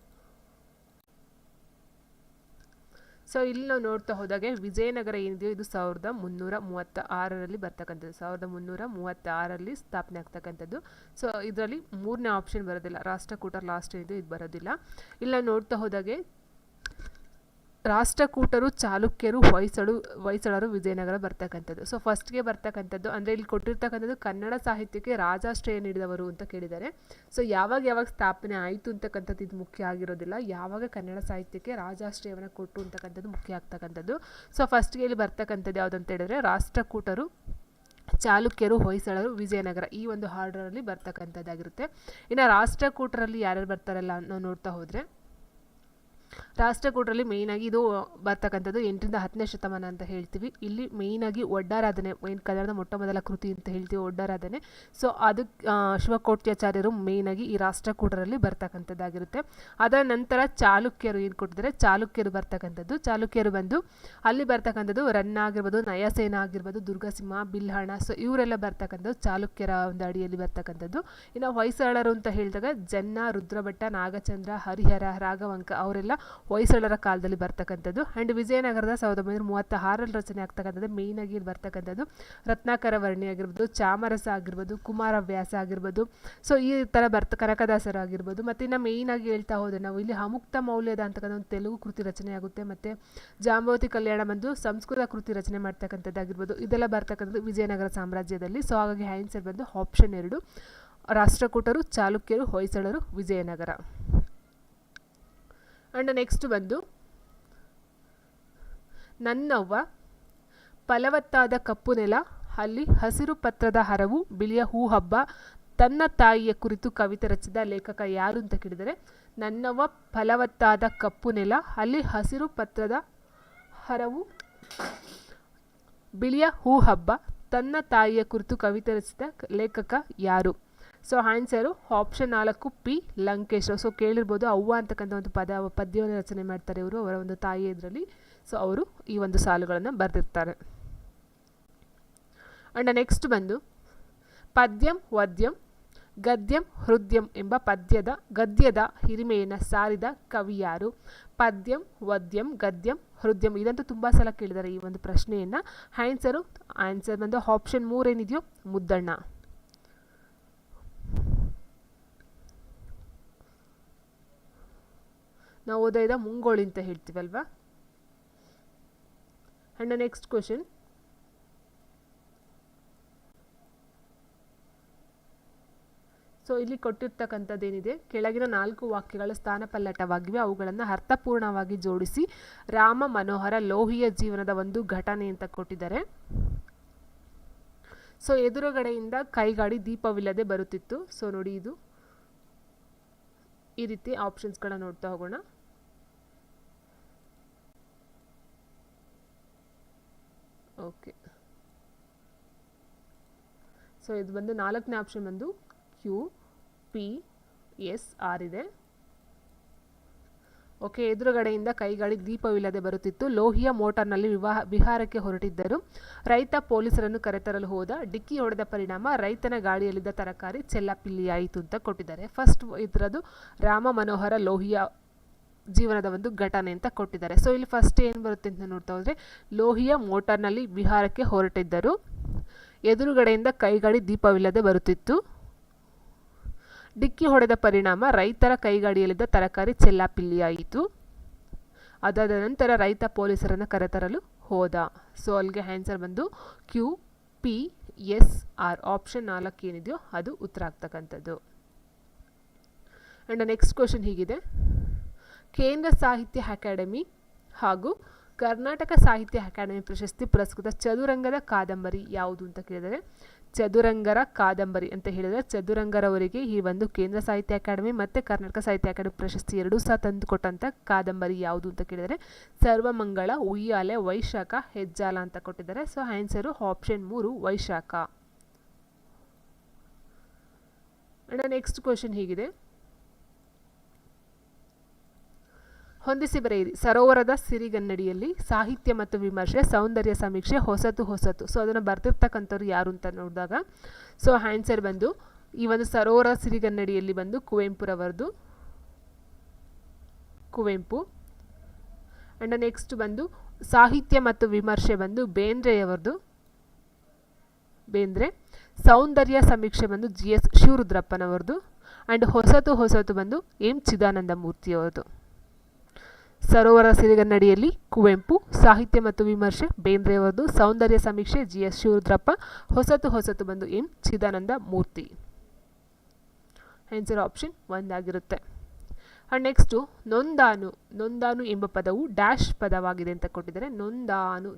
ಸೊ ಇಲ್ಲಿ ನಾವು ನೋಡ್ತಾ ಹೋದಾಗೆ ವಿಜಯನಗರ ಏನಿದೆಯೋ ಇದು 1336ರಲ್ಲಿ ಬರ್ತಕ್ಕಂಥದ್ದು, 1336ರಲ್ಲಿ ಸ್ಥಾಪನೆ ಆಗ್ತಕ್ಕಂಥದ್ದು. ಸೊ ಇದರಲ್ಲಿ 3ನೇ ಆಪ್ಷನ್ ಬರೋದಿಲ್ಲ, ರಾಷ್ಟ್ರಕೂಟರ ಲಾಸ್ಟ್ ಏನಿದೆ ಇದು ಬರೋದಿಲ್ಲ. ಇಲ್ಲಿ ನಾವು ನೋಡ್ತಾ ಹೋದಾಗೆ ರಾಷ್ಟ್ರಕೂಟರು, ಚಾಲುಕ್ಯರು, ಹೊಯ್ಸಳರು ವಿಜಯನಗರ ಬರ್ತಕ್ಕಂಥದ್ದು. ಸೊ ಫಸ್ಟ್ಗೆ ಬರ್ತಕ್ಕಂಥದ್ದು ಅಂದರೆ ಇಲ್ಲಿ ಕೊಟ್ಟಿರ್ತಕ್ಕಂಥದ್ದು ಕನ್ನಡ ಸಾಹಿತ್ಯಕ್ಕೆ ರಾಜಾಶ್ರಯ ನೀಡಿದವರು ಅಂತ ಕೇಳಿದ್ದಾರೆ. ಸೊ ಯಾವಾಗ ಸ್ಥಾಪನೆ ಆಯಿತು ಅಂತಕ್ಕಂಥದ್ದು ಇದು ಮುಖ್ಯ ಆಗಿರೋದಿಲ್ಲ, ಯಾವಾಗ ಕನ್ನಡ ಸಾಹಿತ್ಯಕ್ಕೆ ರಾಜಾಶ್ರಯವನ್ನು ಕೊಟ್ಟು ಅಂತಕ್ಕಂಥದ್ದು ಮುಖ್ಯ ಆಗ್ತಕ್ಕಂಥದ್ದು. ಸೊ ಫಸ್ಟ್ಗೆ ಇಲ್ಲಿ ಬರ್ತಕ್ಕಂಥದ್ದು ಯಾವುದಂತ ಹೇಳಿದ್ರೆ ರಾಷ್ಟ್ರಕೂಟರು, ಚಾಲುಕ್ಯರು, ಹೊಯ್ಸಳರು, ವಿಜಯನಗರ ಈ ಒಂದು ಆರ್ಡರಲ್ಲಿ ಬರ್ತಕ್ಕಂಥದ್ದಾಗಿರುತ್ತೆ. ಇನ್ನು ರಾಷ್ಟ್ರಕೂಟರಲ್ಲಿ ಯಾರ್ಯಾರು ಬರ್ತಾರಲ್ಲ ನಾವು ನೋಡ್ತಾ ಹೋದರೆ ರಾಷ್ಟ್ರಕೂಟರಲ್ಲಿ ಮೇಯ್ನಾಗಿ ಇದು ಬರ್ತಕ್ಕಂಥದ್ದು 8ರಿಂದ 10ನೇ ಶತಮಾನ ಅಂತ ಹೇಳ್ತೀವಿ. ಇಲ್ಲಿ ಮೇಯ್ನಾಗಿ ಒಡ್ಡಾರಾಧನೆ, ಕನ್ನಡದ ಮೊಟ್ಟ ಮೊದಲ ಕೃತಿ ಅಂತ ಹೇಳ್ತೀವಿ ಒಡ್ಡಾರಾಧನೆ. ಸೊ ಅದು ಶಿವಕೋಟ್ಯಾಚಾರ್ಯರು ಮೇಯ್ನಾಗಿ ಈ ರಾಷ್ಟ್ರಕೂಟರಲ್ಲಿ ಬರ್ತಕ್ಕಂಥದ್ದಾಗಿರುತ್ತೆ. ಅದರ ನಂತರ ಚಾಲುಕ್ಯರು ಏನು ಕೊಟ್ಟಿದ್ದಾರೆ, ಚಾಲುಕ್ಯರು ಬರ್ತಕ್ಕಂಥದ್ದು. ಚಾಲುಕ್ಯರು ಬಂದು ಅಲ್ಲಿ ಬರ್ತಕ್ಕಂಥದ್ದು ರನ್ನ ಆಗಿರ್ಬೋದು, ನಯಸೇನ ಆಗಿರ್ಬೋದು, ದುರ್ಗಸಿಂಹ, ಬಿಲ್ಹಣ, ಸೊ ಇವರೆಲ್ಲ ಬರ್ತಕ್ಕಂಥದ್ದು ಚಾಲುಕ್ಯರ ಒಂದು ಅಡಿಯಲ್ಲಿ ಬರ್ತಕ್ಕಂಥದ್ದು. ಇನ್ನು ಹೊಯ್ಸಳರು ಅಂತ ಹೇಳಿದಾಗ ಜನ್ನ, ರುದ್ರಭಟ್ಟ, ನಾಗಚಂದ್ರ, ಹರಿಹರ, ರಾಘವಂಕ ಅವರೆಲ್ಲ ಹೊಯ್ಸಳರ ಕಾಲದಲ್ಲಿ ಬರ್ತಕ್ಕಂಥದ್ದು. ಆ್ಯಂಡ್ ವಿಜಯನಗರದ 1936ರಲ್ಲಿ ರಚನೆ ಆಗ್ತಕ್ಕಂಥದ್ದು. ಮೇಯ್ನಾಗಿ ಇಲ್ಲಿ ಬರ್ತಕ್ಕಂಥದ್ದು ರತ್ನಾಕರ ವರ್ಣಿ ಆಗಿರ್ಬೋದು, ಚಾಮರಸ ಆಗಿರ್ಬೋದು, ಕುಮಾರವ್ಯಾಸ ಆಗಿರ್ಬೋದು, ಸೊ ಈ ಥರ ಕನಕದಾಸರು ಆಗಿರ್ಬೋದು. ಮತ್ತು ಇನ್ನು ಮೇಯ್ನಾಗಿ ಹೇಳ್ತಾ ಹೋದರೆ ನಾವು ಇಲ್ಲಿ ಅಮುಕ್ತ ಮೌಲ್ಯದ ಅಂತಕ್ಕಂಥ ಒಂದು ತೆಲುಗು ಕೃತಿ ರಚನೆ ಆಗುತ್ತೆ. ಮತ್ತು ಜಾಂಬವತಿ ಕಲ್ಯಾಣ ಬಂದು ಸಂಸ್ಕೃತ ಕೃತಿ ರಚನೆ ಮಾಡ್ತಕ್ಕಂಥದ್ದಾಗಿರ್ಬೋದು. ಇದೆಲ್ಲ ಬರ್ತಕ್ಕಂಥದ್ದು ವಿಜಯನಗರ ಸಾಮ್ರಾಜ್ಯದಲ್ಲಿ. ಸೊ ಹಾಗಾಗಿ ಆನ್ಸರ್ ಬಂದು ಆಪ್ಷನ್ 2 ರಾಷ್ಟ್ರಕೂಟರು, ಚಾಲುಕ್ಯರು, ಹೊಯ್ಸಳರು, ವಿಜಯನಗರ. ಆ್ಯಂಡ್ ನೆಕ್ಸ್ಟ್ ಬಂದು ನನ್ನವ್ವ ಫಲವತ್ತಾದ ಕಪ್ಪು ನೆಲ, ಅಲ್ಲಿ ಹಸಿರು ಪತ್ರದ ಹರವು, ಬಿಳಿಯ ಹೂ ಹಬ್ಬ, ತನ್ನ ತಾಯಿಯ ಕುರಿತು ಕವಿತೆ ರಚಿಸಿದ ಲೇಖಕ ಯಾರು ಅಂತ ಕೇಳಿದರೆ ನನ್ನವ್ವ ಫಲವತ್ತಾದ ಕಪ್ಪು ನೆಲ, ಅಲ್ಲಿ ಹಸಿರು ಪತ್ರದ ಹರವು, ಬಿಳಿಯ ಹೂ ಹಬ್ಬ, ತನ್ನ ತಾಯಿಯ ಕುರಿತು ಕವಿತೆ ರಚಿಸಿದ ಲೇಖಕ ಯಾರು? So answer option 4 P Lankeshwara. So ಕೇಳಿರ್ಬೋದು ಅವ್ವ ಅಂತಕ್ಕಂಥ ಒಂದು ಪದ್ಯವನ್ನು ರಚನೆ ಮಾಡ್ತಾರೆ ಇವರು, ಅವರ ಒಂದು ತಾಯಿ ಇದರಲ್ಲಿ. ಸೊ ಅವರು ಈ ಒಂದು ಸಾಲುಗಳನ್ನು ಬರೆದಿರ್ತಾರೆ. ಆ್ಯಂಡ್ ನೆಕ್ಸ್ಟ್ ಬಂದು ಪದ್ಯಂ ವದ್ಯಂ ಗದ್ಯಂ ಹೃದಯಂ ಎಂಬ ಗದ್ಯದ ಹಿರಿಮೆಯನ್ನು ಸಾರಿದ ಕವಿ ಯಾರು? ಪದ್ಯಂ ವದ್ಯಂ ಗದ್ಯಂ ಹೃದಯಂ ಇದಂತೂ ತುಂಬ ಸಲ ಕೇಳಿದ್ದಾರೆ ಈ ಒಂದು ಪ್ರಶ್ನೆಯನ್ನು. ಆನ್ಸರ್ ಬಂದು ಆಪ್ಷನ್ 3 ಏನಿದೆಯೋ ಮುದ್ದಣ್ಣ. ನಾವು ಓದೈದ ಮುಂಗೋಳಿ ಅಂತ ಹೇಳ್ತೀವಲ್ವಾ. ಆ್ಯಂಡ್ ನೆಕ್ಸ್ಟ್ ಕ್ವಶನ್, ಸೊ ಇಲ್ಲಿ ಕೊಟ್ಟಿರ್ತಕ್ಕಂಥದ್ದೇನಿದೆ, ಕೆಳಗಿನ 4 ವಾಕ್ಯಗಳ ಸ್ಥಾನಪಲ್ಲಟವಾಗಿವೆ, ಅವುಗಳನ್ನು ಅರ್ಥಪೂರ್ಣವಾಗಿ ಜೋಡಿಸಿ. ರಾಮ ಮನೋಹರ ಲೋಹಿಯ ಜೀವನದ ಒಂದು ಘಟನೆ ಅಂತ ಕೊಟ್ಟಿದ್ದಾರೆ. ಸೊ ಎದುರುಗಡೆಯಿಂದ ಕೈಗಾಡಿ ದೀಪವಿಲ್ಲದೆ ಬರುತ್ತಿತ್ತು. ಸೊ ನೋಡಿ ಇದು ಈ ರೀತಿ ಆಪ್ಷನ್ಸ್ಗಳನ್ನ ನೋಡ್ತಾ ಹೋಗೋಣ. ಓಕೆ, ಸೊ ಇದು ಬಂದು 4ನೇ ಆಪ್ಷನ್ ಬಂದು QPSR ಇದೆ. ಓಕೆ, ಎದುರುಗಡೆಯಿಂದ ಕೈಗಾಡಿ ದೀಪವಿಲ್ಲದೆ ಬರುತ್ತಿತ್ತು. ಲೋಹಿಯ ಮೋಟಾರ್ನಲ್ಲಿ ವಿಹಾರಕ್ಕೆ ಹೊರಟಿದ್ದರು. ರೈತ ಪೊಲೀಸರನ್ನು ಕರೆತರಲು ಹೋದ. ಡಿಕ್ಕಿ ಹೊಡೆದ ಪರಿಣಾಮ ರೈತನ ಗಾಡಿಯಲ್ಲಿದ್ದ ತರಕಾರಿ ಚೆಲ್ಲಾಪಿಲ್ಲಿಯಾಯಿತು ಅಂತ ಕೊಟ್ಟಿದ್ದಾರೆ. ಫಸ್ಟ್ ಇದರದು ರಾಮ ಮನೋಹರ ಲೋಹಿಯ ಜೀವನದ ಒಂದು ಘಟನೆ ಅಂತ ಕೊಟ್ಟಿದ್ದಾರೆ. ಸೊ ಇಲ್ಲಿ ಫಸ್ಟ್ ಏನು ಬರುತ್ತೆ ಅಂತ ನೋಡ್ತಾ ಹೋದರೆ, ಲೋಹಿಯ ಮೋಟಾರ್ನಲ್ಲಿ ವಿಹಾರಕ್ಕೆ ಹೊರಟಿದ್ದರು. ಎದುರುಗಡೆಯಿಂದ ಕೈಗಾಡಿ ದೀಪವಿಲ್ಲದೆ ಬರುತ್ತಿತ್ತು. ಡಿಕ್ಕಿ ಹೊಡೆದ ಪರಿಣಾಮ ರೈತರ ಕೈಗಾಡಿಯಲ್ಲಿದ್ದ ತರಕಾರಿ ಚೆಲ್ಲಾಪಿಲ್ಲಿಯಾಯಿತು. ಅದಾದ ನಂತರ ರೈತ ಪೊಲೀಸರನ್ನು ಕರೆತರಲು ಹೋದ. ಸೊ ಅಲ್ಲಿಗೆ ಆನ್ಸರ್ ಬಂದು QPSR ಆಪ್ಷನ್ 4 ಏನಿದೆಯೋ ಅದು ಉತ್ತರ ಆಗ್ತಕ್ಕಂಥದ್ದು. ಆ್ಯಂಡ್ ನೆಕ್ಸ್ಟ್ ಕ್ವಶನ್ ಹೀಗಿದೆ, ಕೇಂದ್ರ ಸಾಹಿತ್ಯ ಅಕಾಡೆಮಿ ಹಾಗೂ ಕರ್ನಾಟಕ ಸಾಹಿತ್ಯ ಅಕಾಡೆಮಿ ಪ್ರಶಸ್ತಿ ಪುರಸ್ಕೃತ ಚದುರಂಗದ ಕಾದಂಬರಿ ಯಾವುದು ಅಂತ ಕೇಳಿದರೆ ಚದುರಂಗರ ಕಾದಂಬರಿ ಅಂತ ಹೇಳಿದರೆ ಚದುರಂಗರವರಿಗೆ ಈ ಒಂದು ಕೇಂದ್ರ ಸಾಹಿತ್ಯ ಅಕಾಡೆಮಿ ಮತ್ತು ಕರ್ನಾಟಕ ಸಾಹಿತ್ಯ ಅಕಾಡೆಮಿ ಪ್ರಶಸ್ತಿ ಎರಡೂ ಸಹ ತಂದುಕೊಟ್ಟಂಥ ಕಾದಂಬರಿ ಯಾವುದು ಅಂತ ಕೇಳಿದರೆ ಸರ್ವಮಂಗಳ, ಉಯ್ಯಾಲೆ, ವೈಶಾಖ, ಹೆಜ್ಜಾಲ ಅಂತ ಕೊಟ್ಟಿದ್ದಾರೆ. So answer option 3 Vaishakha. Next question ಹೀಗಿದೆ, ಹೊಂದಿಸಿ ಬರೆಯಿರಿ. ಸರೋವರದ ಸಿರಿಗನ್ನಡಿಯಲ್ಲಿ ಸಾಹಿತ್ಯ ಮತ್ತು ವಿಮರ್ಶೆ, ಸೌಂದರ್ಯ ಸಮೀಕ್ಷೆ, ಹೊಸತು. ಸೊ ಅದನ್ನು ಬರ್ತಿರ್ತಕ್ಕಂಥವ್ರು ಯಾರು ಅಂತ ನೋಡಿದಾಗ ಸೊ ಆನ್ಸರ್ ಬಂದು ಈ ಒಂದು ಸರೋವರ ಸಿರಿಗನ್ನಡಿಯಲ್ಲಿ ಬಂದು ಕುವೆಂಪು. ಆ್ಯಂಡ್ ನೆಕ್ಸ್ಟ್ ಬಂದು ಸಾಹಿತ್ಯ ಮತ್ತು ವಿಮರ್ಶೆ ಬಂದು ಬೇಂದ್ರೆಯವರದು, ಬೇಂದ್ರೆ. ಸೌಂದರ್ಯ ಸಮೀಕ್ಷೆ ಬಂದು GS ಶಿವರುದ್ರಪ್ಪನವರದು. ಆ್ಯಂಡ್ ಹೊಸತು ಬಂದು ಎಂ ಚಿದಾನಂದ ಮೂರ್ತಿಯವರದು. ಸರೋವರ ಸಿರಿಗನ್ನಡಿಯಲ್ಲಿ ಕುವೆಂಪು, ಸಾಹಿತ್ಯ ಮತ್ತು ವಿಮರ್ಶೆ ಬೇಂದ್ರೆಯವರದು, ಸೌಂದರ್ಯ ಸಮೀಕ್ಷೆ GS ಶಿವರುದ್ರಪ್ಪ, ಹೊಸತು ಬಂದು M Chidananda Murthy. Answer option 1 ಆಗಿರುತ್ತೆ. ಆ್ಯಂಡ್ ನೆಕ್ಸ್ಟು ನೊಂದಾನು ಎಂಬ ಪದವು ಡ್ಯಾಶ್ ಪದವಾಗಿದೆ ಅಂತ ಕೊಟ್ಟಿದ್ದಾರೆ.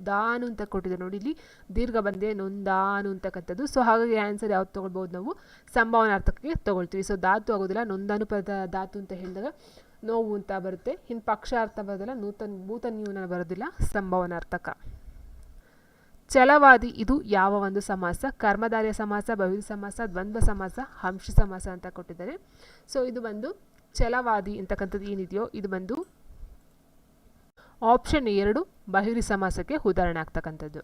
ದಾನು ಅಂತ ಕೊಟ್ಟಿದ್ದಾರೆ ನೋಡಿ, ಇಲ್ಲಿ ದೀರ್ಘ ಬಂದಿದೆ ನೊಂದಾನು ಅಂತಕ್ಕಂಥದ್ದು. ಸೊ ಹಾಗಾಗಿ ಆನ್ಸರ್ ಯಾವ್ದು ತೊಗೊಳ್ಬೋದು ನಾವು ಸಂಭಾವನಾರ್ಥಕಕ್ಕೆ ತೊಗೊಳ್ತೀವಿ. ಸೊ ಧಾತು ಆಗೋದಿಲ್ಲ. ನೊಂದಾನು ಪದ ಧಾತು ಅಂತ ಹೇಳಿದಾಗ ನೋವು ಅಂತ ಬರುತ್ತೆ. ಇನ್ನು ಪಕ್ಷ ಅರ್ಥ ಬರೋದಿಲ್ಲ, ಭೂತ ನ್ಯೂನ ಬರೋದಿಲ್ಲ, ಸಂಭಾವನಾರ್ಥಕ. ಛಲವಾದಿ ಇದು ಯಾವ ಒಂದು ಸಮಾಸ? ಕರ್ಮಧಾರಯ ಸಮಾಸ, ಬಹುವ್ರೀಹಿ ಸಮಾಸ, ದ್ವಂದ್ವ ಸಮಾಸ, ಅಂಶಿ ಸಮಾಸ ಅಂತ ಕೊಟ್ಟಿದ್ದಾರೆ. ಸೊ ಇದು ಬಂದು ಛಲವಾದಿ ಅಂತಕ್ಕಂಥದ್ದು ಏನಿದೆಯೋ ಇದು ಬಂದು ಆಪ್ಷನ್ 2 ಬಹುವ್ರೀಹಿ ಸಮಾಸಕ್ಕೆ ಉದಾಹರಣೆ ಆಗ್ತಕ್ಕಂಥದ್ದು.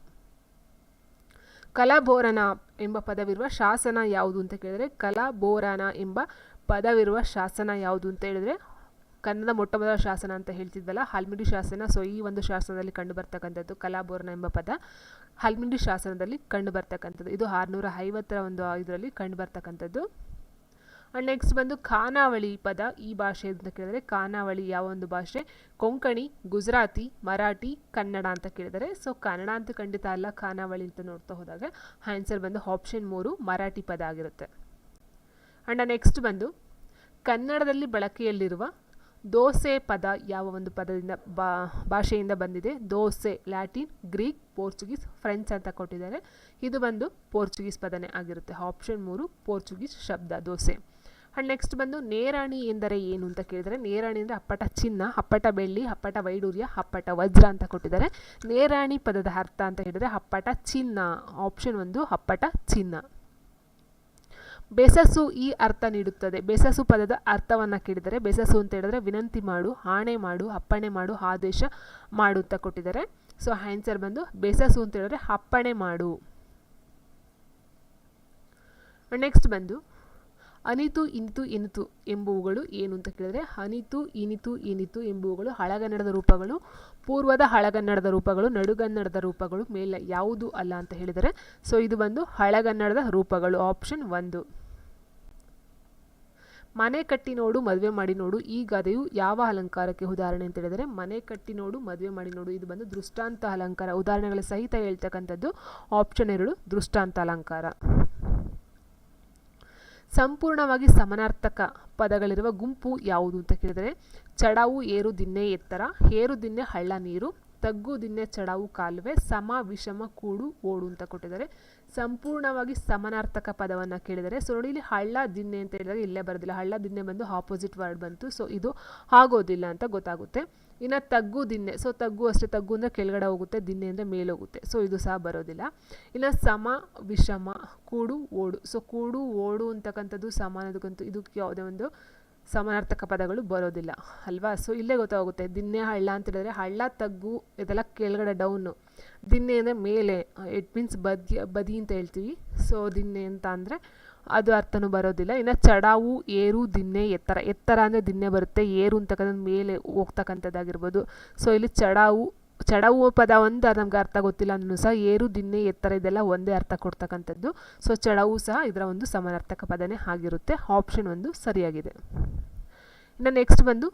ಕಲಬೋರನ ಎಂಬ ಪದವಿರುವ ಶಾಸನ ಯಾವುದು ಅಂತ ಕೇಳಿದ್ರೆ, ಕಲಬೋರನ ಎಂಬ ಪದವಿರುವ ಶಾಸನ ಯಾವುದು ಅಂತ ಹೇಳಿದ್ರೆ ಕನ್ನಡ ಮೊಟ್ಟ ಮೊದಲ ಶಾಸನ ಅಂತ ಹೇಳ್ತಿದ್ವಲ್ಲ, ಹಲ್ಮಿಡಿ ಶಾಸನ. ಸೊ ಈ ಒಂದು ಶಾಸನದಲ್ಲಿ ಕಂಡು ಬರ್ತಕ್ಕಂಥದ್ದು ಕಲಬೋರನ ಎಂಬ ಪದ ಹಲ್ಮಿಡಿ ಶಾಸನದಲ್ಲಿ ಕಂಡು ಬರ್ತಕ್ಕಂಥದ್ದು. ಇದು 650 ಒಂದು ಇದರಲ್ಲಿ ಕಂಡು ಬರ್ತಕ್ಕಂಥದ್ದು. ಆ್ಯಂಡ್ ನೆಕ್ಸ್ಟ್ ಬಂದು ಖಾನಾವಳಿ ಪದ ಈ ಭಾಷೆ ಅಂತ ಕೇಳಿದರೆ, ಖಾನಾವಳಿ ಯಾವ ಒಂದು ಭಾಷೆ? ಕೊಂಕಣಿ, ಗುಜರಾತಿ, ಮರಾಠಿ, ಕನ್ನಡ ಅಂತ ಕೇಳಿದರೆ. ಸೊ ಕನ್ನಡ ಅಂತ ಖಂಡಿತ ಅಲ್ಲ, ಖಾನಾವಳಿ ಅಂತ ನೋಡ್ತಾ ಹೋದಾಗ ಆನ್ಸರ್ ಬಂದು ಆಪ್ಷನ್ 3 ಮರಾಠಿ ಪದ ಆಗಿರುತ್ತೆ. ಆ್ಯಂಡ್ ನೆಕ್ಸ್ಟ್ ಬಂದು ಕನ್ನಡದಲ್ಲಿ ಬಳಕೆಯಲ್ಲಿರುವ ದೋಸೆ ಪದ ಯಾವ ಒಂದು ಪದದಿಂದ ಭಾಷೆಯಿಂದ ಬಂದಿದೆ? Dosa Latin, Greek, Portuguese, French ಅಂತ ಕೊಟ್ಟಿದ್ದಾರೆ. ಇದು ಬಂದು ಪೋರ್ಚುಗೀಸ್ ಪದನೇ ಆಗಿರುತ್ತೆ. ಆಪ್ಷನ್ 3 ಪೋರ್ಚುಗೀಸ್ ಶಬ್ದ ದೋಸೆ. ಆ್ಯಂಡ್ ನೆಕ್ಸ್ಟ್ ಬಂದು ನೇರಾಣಿ ಎಂದರೆ ಏನು ಅಂತ ಕೇಳಿದರೆ, ನೇರಾಣಿ ಅಂದರೆ ಅಪ್ಪಟ ಚಿನ್ನ, ಅಪ್ಪಟ ಬೆಳ್ಳಿ, ಅಪ್ಪಟ ವೈಡೂರ್ಯ, ಅಪ್ಪಟ ವಜ್ರ ಅಂತ ಕೊಟ್ಟಿದ್ದಾರೆ. ನೇರಾಣಿ ಪದದ ಅರ್ಥ ಅಂತ ಹೇಳಿದರೆ ಅಪ್ಪಟ ಚಿನ್ನ. ಆಪ್ಷನ್ 1 ಅಪ್ಪಟ ಚಿನ್ನ. ಬೆಸಸು ಈ ಅರ್ಥ ನೀಡುತ್ತದೆ. ಬೆಸಸು ಪದದ ಅರ್ಥವನ್ನು ಕೇಳಿದರೆ, ಬೆಸಸು ಅಂತ ಹೇಳಿದ್ರೆ ವಿನಂತಿ ಮಾಡು, ಆಣೆ ಮಾಡು, ಅಪ್ಪಣೆ ಮಾಡು, ಆದೇಶ ಮಾಡು ಅಂತ ಕೊಟ್ಟಿದ್ದಾರೆ. ಸೊ ಆನ್ಸರ್ ಬಂದು ಬೆಸಸು ಅಂತ ಹೇಳಿದ್ರೆ ಅಪ್ಪಣೆ ಮಾಡು. ನೆಕ್ಸ್ಟ್ ಬಂದು ಅನಿತು, ಇನಿತು, ಎನಿತು ಎಂಬುವುಗಳು ಏನು ಅಂತ ಕೇಳಿದರೆ, ಅನಿತು, ಇನಿತು, ಎನಿತು ಎಂಬುವುಗಳು ಹಳಗನ್ನಡದ ರೂಪಗಳು, ಪೂರ್ವದ ಹಳಗನ್ನಡದ ರೂಪಗಳು, ನಡುಗನ್ನಡದ ರೂಪಗಳು, ಮೇಲೆ ಯಾವುದು ಅಲ್ಲ ಅಂತ ಹೇಳಿದರೆ. ಸೊ ಇದು ಬಂದು ಹಳಗನ್ನಡದ ರೂಪಗಳು. ಆಪ್ಷನ್ 1. ಮನೆ ಕಟ್ಟಿ ನೋಡು, ಮದುವೆ ಮಾಡಿ ನೋಡು ಈ ಗಾದೆಯು ಯಾವ ಅಲಂಕಾರಕ್ಕೆ ಉದಾಹರಣೆ ಅಂತ ಹೇಳಿದರೆ, ಮನೆ ಕಟ್ಟಿ ನೋಡು, ಮದುವೆ ಮಾಡಿ ನೋಡು ಇದು ಬಂದು ದೃಷ್ಟಾಂತ ಅಲಂಕಾರ, ಉದಾಹರಣೆಗಳ ಸಹಿತ ಹೇಳ್ತಕ್ಕಂಥದ್ದು. ಆಪ್ಷನ್ 2 ದೃಷ್ಟಾಂತ ಅಲಂಕಾರ. ಸಂಪೂರ್ಣವಾಗಿ ಸಮನಾರ್ಥಕ ಪದಗಳಿರುವ ಗುಂಪು ಯಾವುದು ಅಂತ ಕೇಳಿದರೆ, ಚಡಾವು ಏರು ದಿನ್ನೆ ಎತ್ತರ, ಏರು ದಿನ್ನೆ ಹಳ್ಳ ನೀರು, ತಗ್ಗು ದಿನ್ನೆ ಚಡಾವು ಕಾಲುವೆ, ಸಮ ವಿಷಮ ಕೂಡು ಓಡು ಅಂತ ಕೊಟ್ಟಿದ್ದಾರೆ. ಸಂಪೂರ್ಣವಾಗಿ ಸಮನಾರ್ಥಕ ಪದವನ್ನು ಕೇಳಿದರೆ, ಸೊ ನೋಡಿ ಇಲ್ಲಿ ಹಳ್ಳ ದಿನ್ನೆ ಅಂತ ಹೇಳಿದಾಗ ಇಲ್ಲೇ ಬರೋದಿಲ್ಲ, ಹಳ್ಳ ದಿನ್ನೆ ಬಂದು ಆಪೋಸಿಟ್ ವರ್ಡ್ ಬಂತು. ಸೊ ಇದು ಆಗೋದಿಲ್ಲ ಅಂತ ಗೊತ್ತಾಗುತ್ತೆ. ಇನ್ನು ತಗ್ಗು ದಿನ್ನೆ, ಸೊ ತಗ್ಗು ಅಷ್ಟೇ, ತಗ್ಗು ಅಂದರೆ ಕೆಳಗಡೆ ಹೋಗುತ್ತೆ, ದಿನ್ನೆ ಅಂದರೆ ಮೇಲೆ ಹೋಗುತ್ತೆ. ಸೊ ಇದು ಸಹ ಬರೋದಿಲ್ಲ. ಇನ್ನು ಸಮ ವಿಷಮ ಕೂಡು ಓಡು, ಸೊ ಕೂಡು ಓಡು ಅಂತಕ್ಕಂಥದ್ದು ಸಮಾನದಕ್ಕಂತೂ ಇದಕ್ಕೆ ಯಾವುದೇ ಒಂದು ಸಮಾನಾರ್ಥಕ ಪದಗಳು ಬರೋದಿಲ್ಲ ಅಲ್ವಾ. ಸೊ ಇಲ್ಲೇ ಗೊತ್ತಾಗುತ್ತೆ. ದಿನ್ನೆ ಹಳ್ಳ ಅಂತ ಹೇಳಿದ್ರೆ ಹಳ್ಳ ತಗ್ಗು ಇದೆಲ್ಲ ಕೆಳಗಡೆ ಡೌನು, ದಿನ್ನೆ ಅಂದರೆ ಮೇಲೆ, ಇಟ್ ಮೀನ್ಸ್ ಬದಿ ಅಂತ ಹೇಳ್ತೀವಿ. ಸೊ ದಿನ್ನೆ ಅಂತ ಅಂದರೆ ಅದು ಅರ್ಥನೂ ಬರೋದಿಲ್ಲ. ಇನ್ನು ಚಡಾವು ಏರು ದಿನ್ನೆ ಎತ್ತರ, ಎತ್ತರ ಅಂದರೆ ದಿನ್ನೆ ಬರುತ್ತೆ, ಏರು ಅಂತಕ್ಕಂಥದ್ದು ಮೇಲೆ ಹೋಗ್ತಕ್ಕಂಥದ್ದಾಗಿರ್ಬೋದು. ಸೊ ಇಲ್ಲಿ ಚಡಾವು ಪದ ಒಂದು ನಮ್ಗೆ ಅರ್ಥ ಗೊತ್ತಿಲ್ಲ ಅನ್ನೂ ಸಹ ಏರು ದಿನ್ನೆ ಎತ್ತರ ಇದೆಲ್ಲ ಒಂದೇ ಅರ್ಥ ಕೊಡ್ತಕ್ಕಂಥದ್ದು. ಸೊ ಚಡಾವು ಸಹ ಇದರ ಒಂದು ಸಮಾನಾರ್ಥಕ ಪದನೇ ಆಗಿರುತ್ತೆ. ಆಪ್ಷನ್ 1 ಸರಿಯಾಗಿದೆ. ಇನ್ನು ನೆಕ್ಸ್ಟ್ ಬಂದು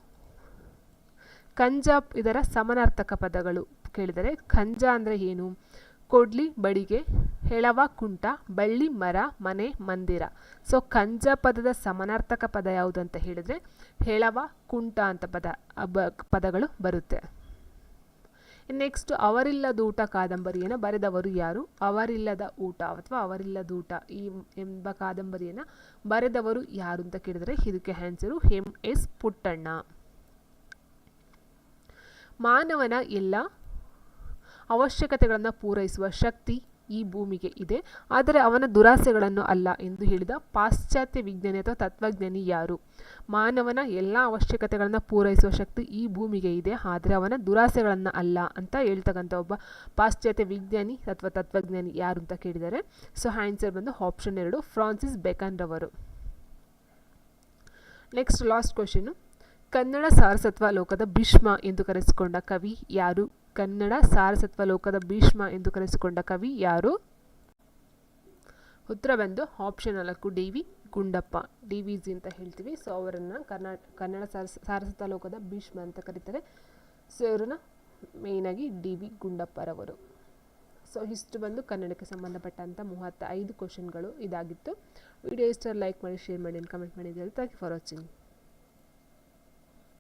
ಕಂಜ ಇದರ ಸಮಾನಾರ್ಥಕ ಪದಗಳು ಕೇಳಿದರೆ, ಕಂಜ ಅಂದರೆ ಏನು? ಕೊಡ್ಲಿ ಬಡಿಗೆ, ಹೆಳವ ಕುಂಟ, ಬಳ್ಳಿ ಮರ, ಮನೆ ಮಂದಿರ. ಸೊ ಕಂಜ ಪದದ ಸಮಾನಾರ್ಥಕ ಪದ ಯಾವುದು ಅಂತ ಹೇಳಿದರೆ ಹೆಳವ ಕುಂಟ ಅಂತ ಪದಗಳು ಬರುತ್ತೆ. ನೆಕ್ಸ್ಟ್ ಅವರಿಲ್ಲದ ಊಟ ಕಾದಂಬರಿಯನ್ನು ಬರೆದವರು ಯಾರು? ಅವರಿಲ್ಲದ ಊಟ ಅಥವಾ ಅವರಿಲ್ಲದ ಊಟ ಈ ಎಂಬ ಕಾದಂಬರಿಯನ್ನು ಬರೆದವರು ಯಾರು ಅಂತ ಕೇಳಿದರೆ ಇದಕ್ಕೆ ಆನ್ಸರು MS ಪುಟ್ಟಣ್ಣ. ಮಾನವನ ಎಲ್ಲ ಅವಶ್ಯಕತೆಗಳನ್ನು ಪೂರೈಸುವ ಶಕ್ತಿ ಈ ಭೂಮಿಗೆ ಇದೆ, ಆದರೆ ಅವನ ದುರಾಸೆಗಳನ್ನು ಅಲ್ಲ ಎಂದು ಹೇಳಿದ ಪಾಶ್ಚಾತ್ಯ ವಿಜ್ಞಾನಿ ಅಥವಾ ತತ್ವಜ್ಞಾನಿ ಯಾರು? ಮಾನವನ ಎಲ್ಲ ಅವಶ್ಯಕತೆಗಳನ್ನು ಪೂರೈಸುವ ಶಕ್ತಿ ಈ ಭೂಮಿಗೆ ಇದೆ, ಆದರೆ ಅವನ ದುರಾಸೆಗಳನ್ನು ಅಲ್ಲ ಅಂತ ಹೇಳ್ತಕ್ಕಂಥ ಒಬ್ಬ ಪಾಶ್ಚಾತ್ಯ ವಿಜ್ಞಾನಿ ಅಥವಾ ತತ್ವಜ್ಞಾನಿ ಯಾರು ಅಂತ ಕೇಳಿದ್ದಾರೆ. ಸೊ ಆನ್ಸರ್ ಬಂದು ಆಪ್ಷನ್ 2 ಫ್ರಾನ್ಸಿಸ್ ಬೇಕನ್ ರವರು. ನೆಕ್ಸ್ಟ್ ಲಾಸ್ಟ್ ಕ್ವಶನು, ಕನ್ನಡ ಸಾರಸತ್ವ ಲೋಕದ ಭೀಷ್ಮ ಎಂದು ಕರೆಸಿಕೊಂಡ ಕವಿ ಯಾರು? ಕನ್ನಡ ಸಾರಸತ್ವ ಲೋಕದ ಭೀಷ್ಮ ಎಂದು ಕರೆಸಿಕೊಂಡ ಕವಿ ಯಾರು? ಉತ್ತರ ಬಂದು option 4 D V Gundappa, DVG ಅಂತ ಹೇಳ್ತೀವಿ. ಸೊ ಅವರನ್ನು ಕನ್ನಡ ಸಾರಸತ್ವ ಲೋಕದ ಭೀಷ್ಮ ಅಂತ ಕರೀತಾರೆ. ಸೊ ಇವರನ್ನ ಮೇಯ್ನಾಗಿ DV ಗುಂಡಪ್ಪರವರು. ಸೊ ಇಷ್ಟು ಬಂದು ಕನ್ನಡಕ್ಕೆ ಸಂಬಂಧಪಟ್ಟಂಥ 35 ಕ್ವಶನ್ಗಳು ಇದಾಗಿತ್ತು. ವಿಡಿಯೋ ಇಷ್ಟ ಲೈಕ್ ಮಾಡಿ, ಶೇರ್ ಮಾಡಿ, ಕಮೆಂಟ್ ಮಾಡಿ. Thank you for watching.